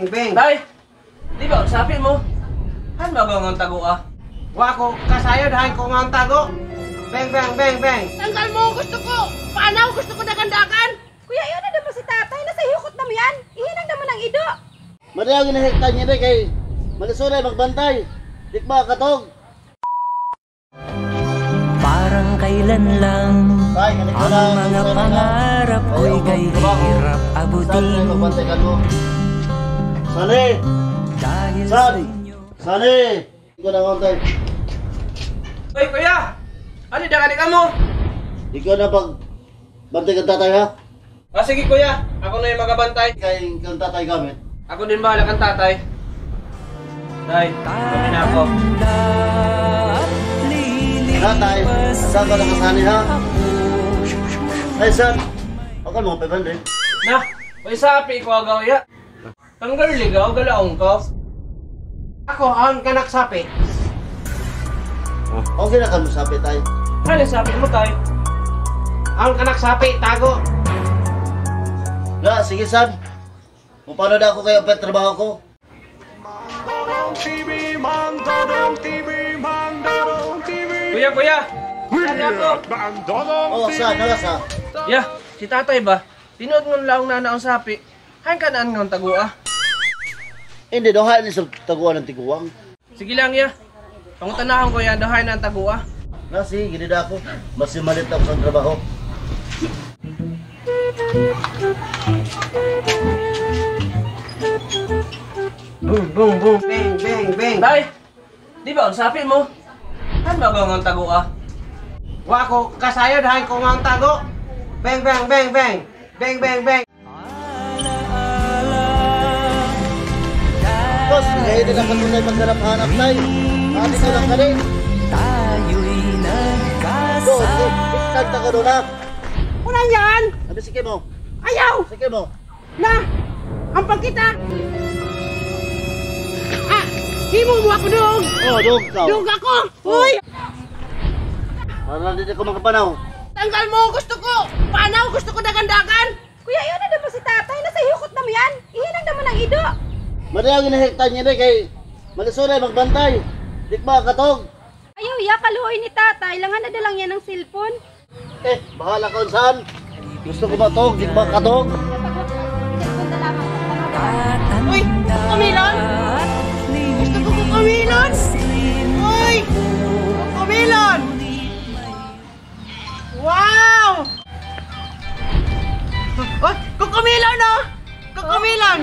Beng. Tay, di ba sabi mo? Han magangang tago ah. Wa ko kasayod han ko nga ang tago. Beng, beng, beng, beng. Tanggal mo, gusto ko. Paanaw, gusto ko nagandakan. Kuya, yun na naman si tatay. Nasa hukot naman yan. Ihinang naman ang ido. Madayang ginahektan niya kay Malisunay magbantay. Dikba katog. Parang kailan lang Tay, ganito ang lang. mga pangarap ko'y kay hirap Saan abutin. magbantay ka mo? Sani! Dahil sa Sani! inyo Sani! Ikaw na kontay. Hoy kuya, ano dagani ka mo? Ikaw na pag bantay ka tatay ha? Ah sige kuya, ako na yung magabantay. Kay kang tatay gamit. Ako din bahala kang tatay. Tay, kami na ako. Tatay, saan ka nakasani ha? Ay son, ako mga 500. Na, may sapi ko agaw ya. Tanggal ligaw, galaong ko. Ako ang kanak sapi. Okay na ka mo sabi tay. Ano sapi mo tay? Ang kanak sapi tago. Na, sige son. Kung paano na ako kayo ang trabaho ko? Kuya, ano ako? Oh, saan? Nalas ha? Ya, si tatay ba? Tinuod ng laong nana ang sapi. Hain ka naan ng tago ah. Hindi, dohain ni sa taguan ng tiguang. Sige lang ya. Pangutanahon ko yan, dahay na ang tago ah. Na, sige, ginida ako. Mas malit ako sa trabaho. Boom, boom, boom. Beng, beng, beng. Tay, di ba ang sapi mo? Han magangang tago ah. Wa ko kasayod han ko nga ang tago. Beng, beng, beng, beng. Beng, beng, beng. Boss, ngayon din ako tunay magharap-hanap tay. Ate ko lang kali. tayo'y Do, nagkasama. kanta ka doon ha. Wala yan. Sabi, sige mo. Ayaw. Sige mo. Na, ampag kita. Ah, himo mo ako doon. Oh, dog ka. Dug ako. Uy, Para hindi ko makapanaw. tanggal mo, gusto ko. Paanaw, gusto ko nagandakan. Kuya, yun na naman si tatay. Nasa hukot naman yan. Ihinang naman ang ido. Madayang ginahektan niya kay Malisunay magbantay. Dikba katog. Ayaw, ya, kaluoy ni tatay. Langan na lang yan ng cellphone. Bahala ka kung saan. Gusto ko matog, dikba katog. Cellphone na lamang. Uy, kumilon. Gusto ko kumilon. Uy, kumilon. Wow. Oh, kukumilon no. Kukumilon.